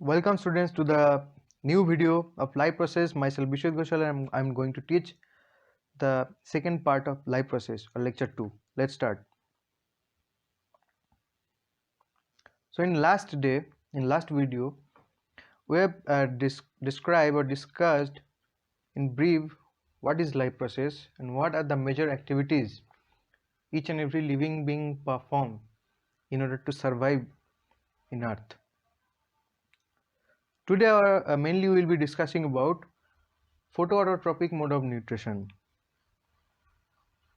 Welcome students to the new video of live process. Myself Bishwet Ghoshal and I'm going to teach the second part of live process or lecture 2. Let's start. So in last video, we have described or discussed in brief what is live process and what are the major activities each and every living being perform in order to survive in earth. Today mainly we will be discussing about photoautotropic mode of nutrition.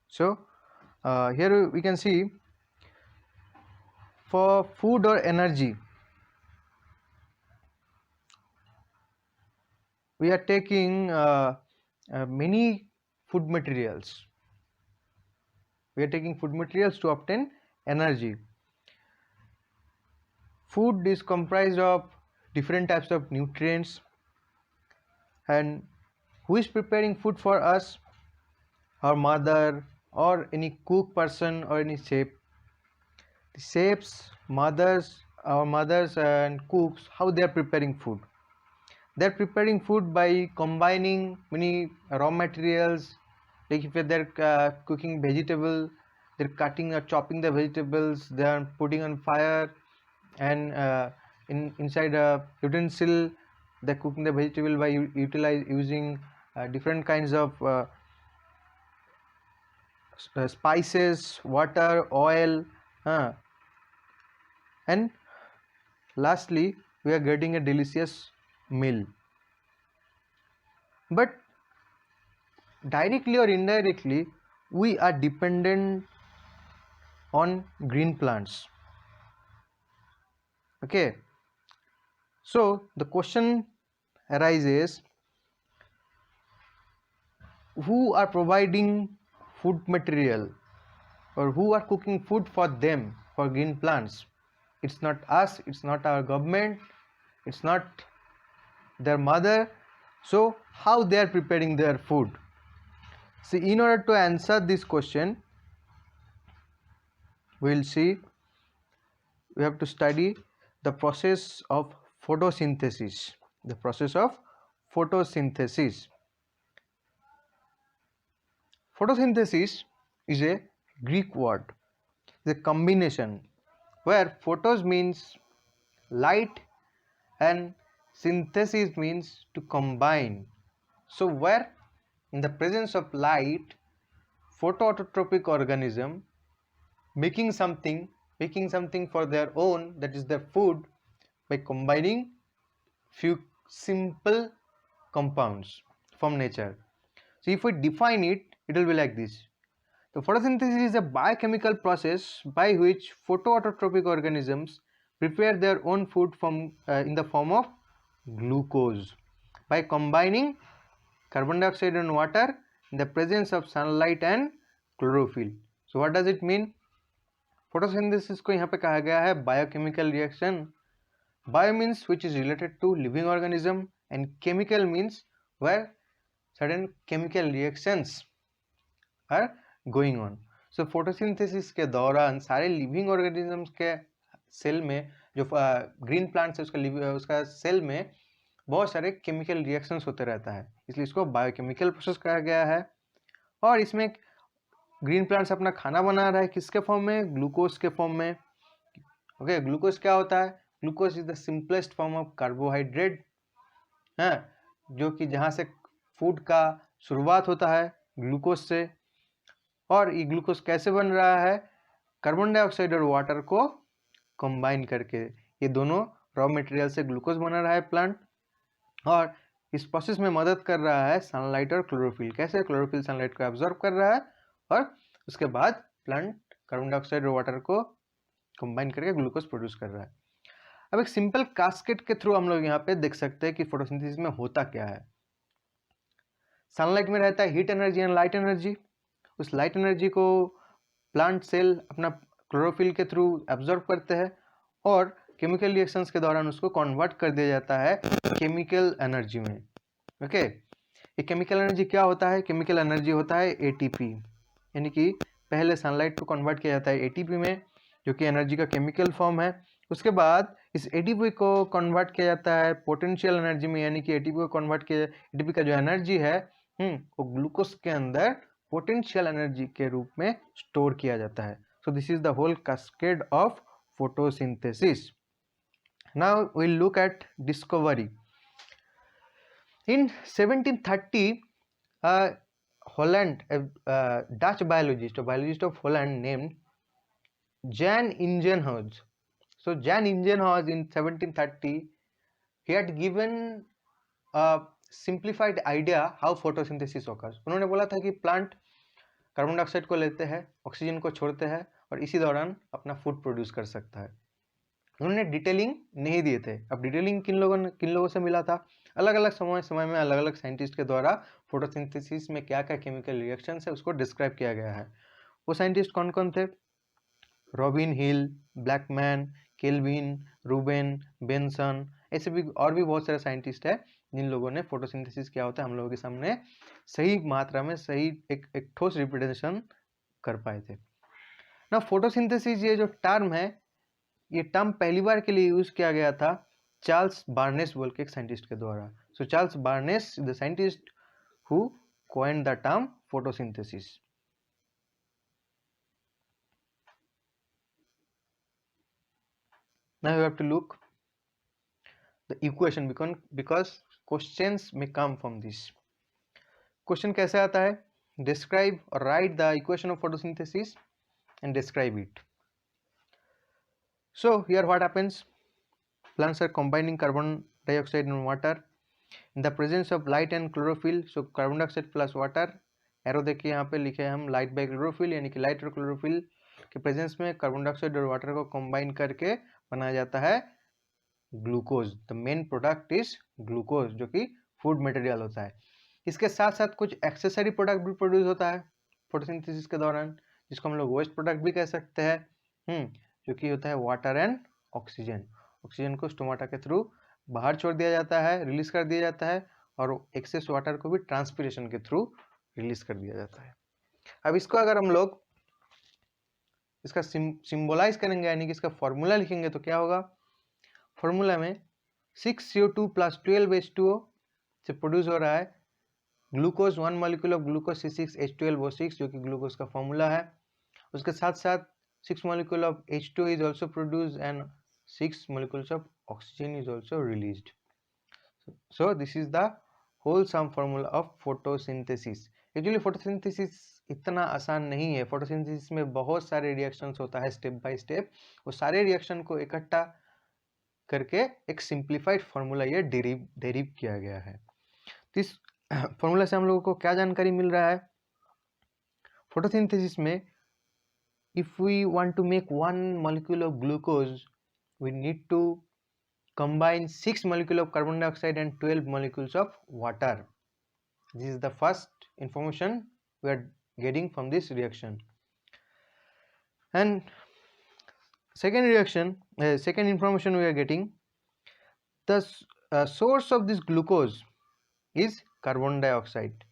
So here we can see for food or energy we are taking many food materials. We are taking food materials to obtain energy. Food is comprised of different types of nutrients, and who is preparing food for us? Our mother or any cook person or any chef. The chefs, our mothers and cooks, how they are preparing food. They are preparing food by combining many raw materials. Like if they're cooking vegetable, they're cutting or chopping the vegetables, they are putting on fire, and inside a utensil they're cooking the vegetable by using different kinds of spices, water, oil, and lastly we are getting a delicious meal. But directly or indirectly we are dependent on green plants. Okay, so the question arises, who are providing food material or who are cooking food for them, for green plants? It's not us, it's not our government, it's not their mother. So how they are preparing their food? See, in order to answer this question, we'll see we have to study the process of photosynthesis. The process of photosynthesis. Photosynthesis is a Greek word. It's a combination where photos means light and synthesis means to combine. So where in the presence of light, photoautotropic organism making something for their own, that is their food, by combining few simple compounds from nature. So if we define it, it will be like this. The photosynthesis is a biochemical process by which photoautotropic organisms prepare their own food from in the form of glucose by combining carbon dioxide and water in the presence of sunlight and chlorophyll. So what does it mean? Photosynthesis को यहाँ पे कहा गया है biochemical reaction. Bio means which is related to living organism and chemical means where certain chemical reactions are going on. So photosynthesis के दौरान सारे living organisms के सेल में जो ग्रीन प्लांट्स है उसका सेल में बहुत सारे केमिकल रिएक्शंस होते रहता है, इसलिए इसको बायोकेमिकल प्रोसेस कहा गया है. और इसमें ग्रीन प्लांट्स अपना खाना बना रहा है किसके फॉर्म में? ग्लूकोज के फॉर्म में. ओके, ग्लूकोज क्या होता है? Glucose is the simplest form of carbohydrate, है जो कि जहाँ से फूड का शुरुआत होता है ग्लूकोज से. और ये ग्लूकोज कैसे बन रहा है? कार्बन डाइऑक्साइड और वाटर को कंबाइन करके. ये दोनों रॉ मटेरियल से ग्लूकोज बना रहा है प्लांट, और इस प्रोसेस में मदद कर रहा है सनलाइट और क्लोरोफिल. कैसे? क्लोरोफिल सनलाइट को एब्जॉर्ब कर रहा है और उसके बाद प्लांट कार्बन डाइऑक्साइड और वाटर को कंबाइन करके ग्लूकोज प्रोड्यूस कर रहा है. अब एक सिंपल कास्केट के थ्रू हम लोग यहाँ पे देख सकते हैं कि फोटोसिंथेसिस में होता क्या है. सनलाइट में रहता है heat energy and light energy. उस लाइट एनर्जी को प्लांट सेल अपना क्लोरोफिल के थ्रू एब्जॉर्ब करते हैं और केमिकल रिएक्शंस के दौरान उसको कन्वर्ट कर दिया जाता है केमिकल एनर्जी में. ओके, ये केमिकल एनर्जी क्या होता है? केमिकल एनर्जी होता है एटीपी, यानी कि पहले सनलाइट को कन्वर्ट किया जाता है एटीपी में, जो कि एनर्जी का केमिकल फॉर्म है, उसके बाद इस एटीपी को कन्वर्ट किया जाता है पोटेंशियल एनर्जी में, यानी कि एटीपी को कन्वर्ट किया, एटीपी का जो एनर्जी है वो ग्लूकोज के अंदर पोटेंशियल एनर्जी के रूप में स्टोर किया जाता है. So this is the whole cascade of photosynthesis. Now we'll look at discovery. In 1730, Holland, a Dutch biologist, a biologist of Holland named Jan Ingenhousz. So Jan Ingenhousz in 1730, he had given a simplified idea how photosynthesis occurs. उन्होंने बोला था कि plant carbon dioxide को लेते हैं, oxygen को छोड़ते हैं और इसी दौरान अपना फूड प्रोड्यूस कर सकता है. उन्होंने डिटेलिंग नहीं दिए थे. अब डिटेलिंग किन लोगों से मिला था? अलग अलग समय में अलग अलग साइंटिस्ट के द्वारा फोटोसिंथेसिस में क्या क्या केमिकल रिएक्शंस है उसको डिस्क्राइब किया गया है. वो साइंटिस्ट कौन कौन थे? रॉबिन हिल, ब्लैकमैन, केल्विन, रूबेन, बेंसन, ऐसे भी और भी बहुत सारे साइंटिस्ट है जिन लोगों ने फोटोसिंथेसिस क्या होता है हम लोगों के सामने सही मात्रा में सही एक ठोस रिप्रेजेंटेशन कर पाए थे ना. फोटोसिंथेसिस ये जो टर्म है, ये टर्म पहली बार के लिए यूज किया गया था चार्ल्स बार्नेस बोल के एक साइंटिस्ट के द्वारा. सो Charles baldness the scientist who coined the term photosynthesis. Now you have to look the equation because questions may come from this. Question कैसे आता है? Describe or write the equation of photosynthesis and describe it. So here what happens? Plants are combining carbon dioxide and water in the presence of light and chlorophyll. So carbon dioxide plus water. Arrow देखिए यहाँ पे लिखे हम light by chlorophyll, यानी कि light और chlorophyll के presence में कार्बन डाइऑक्साइड और वाटर को कंबाइन करके बनाया जाता है glucose. The main product is glucose जो कि फूड मटेरियल होता है. इसके साथ साथ कुछ एक्सेसरी प्रोडक्ट भी प्रोड्यूस होता है फोटोसिंथेसिस के दौरान, जिसको हम लोग वेस्ट प्रोडक्ट भी कह सकते हैं, जो कि होता है वाटर एंड ऑक्सीजन. ऑक्सीजन को स्टोमाटा के थ्रू बाहर छोड़ दिया जाता है, रिलीज कर दिया जाता है, और एक्सेस वाटर को भी ट्रांसपिरेशन के थ्रू रिलीज कर दिया जाता है. अब इसको अगर हम लोग इसका सिंबलाइज करेंगे, यानी कि इसका फॉर्मूला लिखेंगे, तो क्या होगा? फॉर्मूला में 6CO2 प्लस 12H2O से प्रोड्यूस हो रहा है glucose, 1 molecule of glucose C6H12O6 जो कि ग्लूकोज का फॉर्मूला है. उसके साथ साथ 6 molecule of H2 is also produced and 6 molecules of oxygen is also released. So this is the whole sum formula of photosynthesis. Actually photosynthesis इतना आसान नहीं है. फोटोसिंथेसिस में बहुत सारे रिएक्शंस होता है स्टेप बाय स्टेप. वो सारे रिएक्शन को इकट्ठा करके एक सिंप्लीफाइड फॉर्मूला ये डेरिव किया गया है. तो इस फॉर्मूला से हम लोगों को क्या जानकारी मिल रहा है? फोटोसिंथेसिस में if we want to make 1 molecule of glucose, we need to combine 6 molecules of carbon dioxide and 12 molecules of water. This is the first information we are getting from this reaction. And second information we are getting, the source of this glucose is carbon dioxide.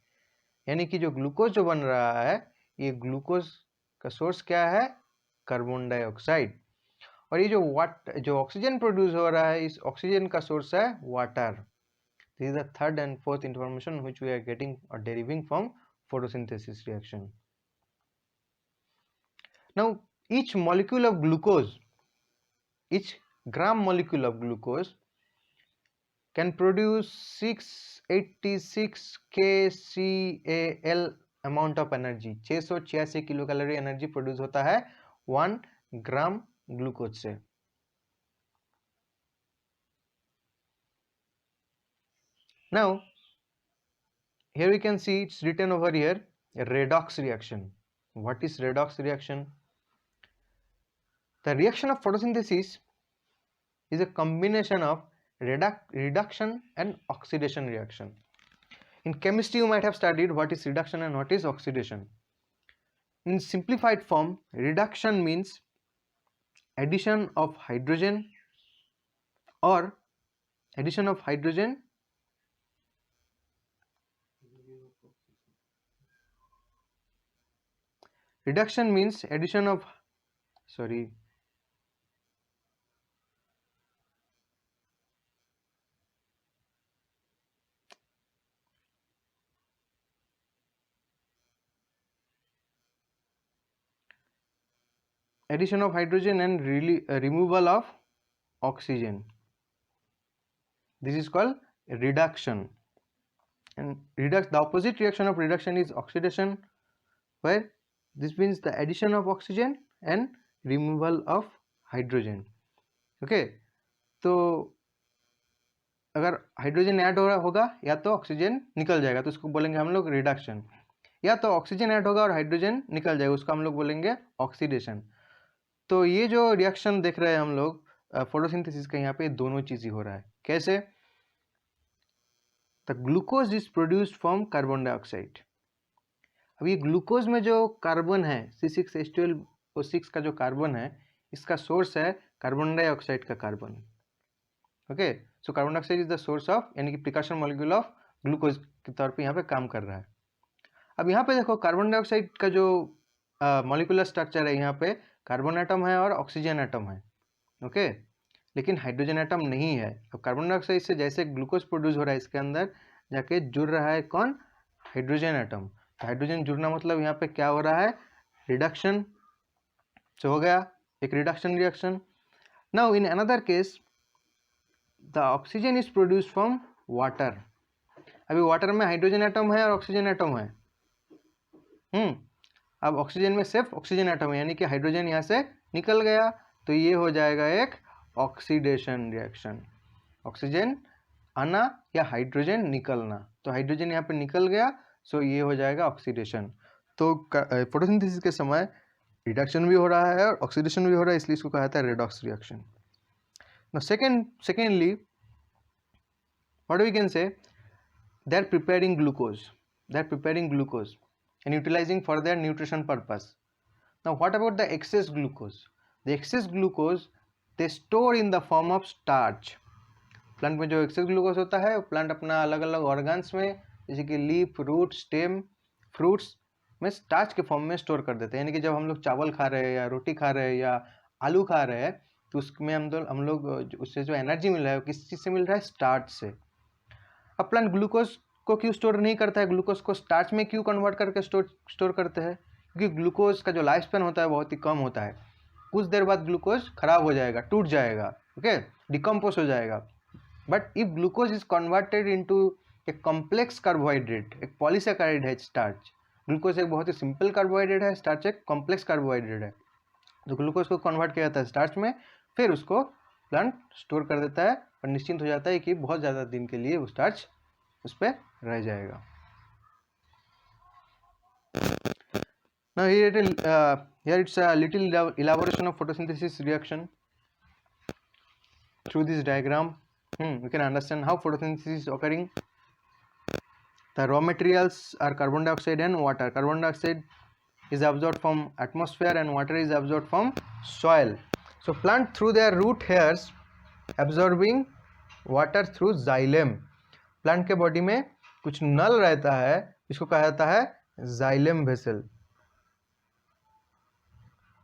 यानी कि जो glucose जो बन रहा है, ये glucose का source क्या है? Carbon dioxide. और ये जो ऑक्सीजन प्रोड्यूस हो रहा है, इस ऑक्सीजन का सोर्स है water. This is the third and fourth information which we are getting और deriving from photosynthesis reaction. Now each molecule of glucose, each gram molecule of glucose can produce 686 kcal amount of energy. 686 kilo calorie energy produce होता है 1 ग्राम glucose से. Now here we can see it's written over here a redox reaction. What is redox reaction? The reaction of photosynthesis is a combination of reduction and oxidation reaction. In chemistry you might have studied what is reduction and what is oxidation. In simplified form, reduction means addition of hydrogen or addition of hydrogen reduction means addition of addition of hydrogen and removal of oxygen. This is called reduction. And the opposite reaction of reduction is oxidation, where this means the addition of oxygen and removal of hydrogen. Okay, तो अगर hydrogen add हो रहा होगा या तो oxygen निकल जाएगा तो उसको बोलेंगे हम लोग रिडक्शन, या तो ऑक्सीजन ऐड होगा और हाइड्रोजन निकल जाएगा उसको हम लोग बोलेंगे ऑक्सीडेशन। तो ये जो रिएक्शन देख रहे हैं हम लोग फोटोसिंथेसिस का, यहाँ पे दोनों चीज ही हो रहा है। कैसे? The glucose is produced from carbon dioxide. अब ये ग्लूकोज में जो कार्बन है C6H12O6 का जो कार्बन है, इसका सोर्स है कार्बन डाइऑक्साइड का carbon. Okay, so carbon dioxide is the source of, यानी कि प्रिकॉशन मॉलिक्यूल ऑफ ग्लूकोज के तौर पे यहाँ पे काम कर रहा है। अब यहाँ पे देखो कार्बन डाइऑक्साइड का जो मॉलिक्यूलर स्ट्रक्चर है, यहाँ पे कार्बन एटम है और ऑक्सीजन एटम है। ओके, लेकिन हाइड्रोजन एटम नहीं है। तो कार्बन डाइऑक्साइड से जैसे ग्लूकोज प्रोड्यूस हो रहा है, इसके अंदर जाके जुड़ रहा है कौन? Hydrogen atom. तो हाइड्रोजन जुड़ना मतलब यहाँ पे क्या हो रहा है? रिडक्शन। तो हो गया एक reduction reaction. Now in another case the oxygen is produce from water. अभी वाटर में हाइड्रोजन एटम है और ऑक्सीजन एटम है। अब ऑक्सीजन में सिर्फ ऑक्सीजन एटम है, यानी कि हाइड्रोजन यहाँ से निकल गया, तो ये हो जाएगा एक ऑक्सीडेशन रिएक्शन। ऑक्सीजन आना या हाइड्रोजन निकलना, तो हाइड्रोजन यहाँ पे निकल गया, सो ये हो जाएगा ऑक्सीडेशन। तो फोटोसिंथेसिस के समय रिडक्शन भी हो रहा है और ऑक्सीडेशन भी हो रहा है, इसलिए इसको कहा जाता है redox reaction. Now secondly, what we can say, they are preparing glucose and utilizing for their nutrition purpose. Now what about the excess glucose? The excess glucose they store in the form of starch. Plant में जो access glucose होता है, plant अपना अलग अलग organs में, जैसे कि लीफ, रूट, स्टेम, फ्रूट्स में स्टार्च के फॉर्म में स्टोर कर देते हैं। यानी कि जब हम लोग चावल खा रहे हैं या रोटी खा रहे हैं या आलू खा रहे हैं, तो उसमें हम लोग उससे जो एनर्जी मिल रहा है वो किस चीज़ से मिल रहा है? स्टार्च से। अब प्लांट ग्लूकोज को क्यों स्टोर नहीं करता है? ग्लूकोज को स्टार्च में क्यों कन्वर्ट करके स्टोर करते हैं? क्योंकि ग्लूकोज का जो लाइफ स्पैन होता है बहुत ही कम होता है। कुछ देर बाद ग्लूकोज खराब हो जाएगा, टूट जाएगा, ओके, डिकम्पोज हो जाएगा। But if glucose is converted into a complex carbohydrate, एक पॉलीसैकेराइड है स्टार्च। ग्लूकोज एक बहुत ही सिंपल कार्बोहाइड्रेट है, स्टार्च एक कॉम्प्लेक्स कार्बोहाइड्रेट है। तो ग्लूकोज को कन्वर्ट किया जाता है स्टार्च में, फिर उसको प्लांट स्टोर कर देता है और निश्चिंत हो जाता है कि बहुत ज़्यादा दिन के लिए वो स्टार्च उस पर रह जाएगा। Now here it's a little elaboration of photosynthesis reaction through this diagram. We can understand how photosynthesis is occurring. The raw materials are carbon dioxide and water. Carbon dioxide is absorbed from atmosphere and water is absorbed from soil. So plant through their root hairs absorbing water through xylem. Plant के body में कुछ नल रहता है, इसको कहा जाता है xylem vessel.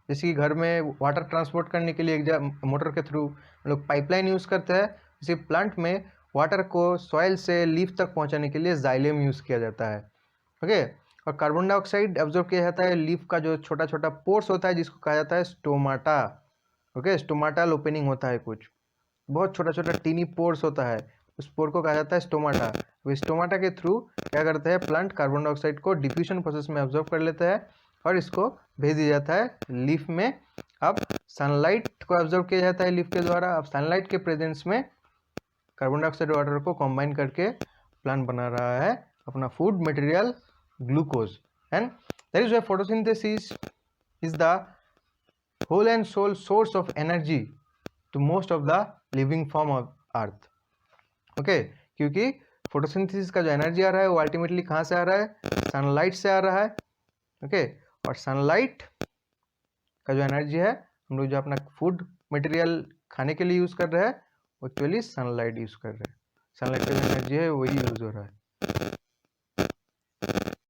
जैसे कि घर में वाटर ट्रांसपोर्ट करने के लिए एक मोटर के थ्रू हम लोग पाइपलाइन यूज़ करते हैं, इसी प्लांट में वाटर को सॉइल से लीफ तक पहुंचाने के लिए जाइलम यूज़ किया जाता है। ओके, और कार्बन डाइऑक्साइड एब्जॉर्ब किया जाता है लीफ का जो छोटा छोटा पोर्स होता है, जिसको कहा जाता है स्टोमाटा। ओके, स्टोमाटल ओपनिंग होता है, कुछ बहुत छोटा छोटा टीनी पोर्स होता है, उस पोर को कहा जाता है स्टोमाटा। वो स्टोमाटा के थ्रू क्या करते हैं? प्लांट कार्बन डाइऑक्साइड को डिफ्यूजन प्रोसेस में एब्जॉर्ब कर लेता है और इसको भेज दिया जाता है लीफ में। अब सनलाइट को एब्जॉर्ब किया जाता है लीफ के द्वारा। अब सनलाइट के प्रेजेंस में कार्बन डाइऑक्साइड वाटर को कंबाइन करके प्लांट बना रहा है अपना food material glucose. And that is why photosynthesis is the whole and sole source of energy to most of the living form of Earth. Okay, क्योंकि photosynthesis का जो energy आ रहा है वो अल्टीमेटली कहाँ से आ रहा है? सनलाइट से आ रहा है। ओके, और सनलाइट का जो एनर्जी है, हम लोग जो अपना फूड मटेरियल खाने के लिए यूज़ कर रहे हैं, एक्चुअली सनलाइट यूज़ कर रहे हैं। सनलाइट का जो एनर्जी है वही यूज़ हो रहा है।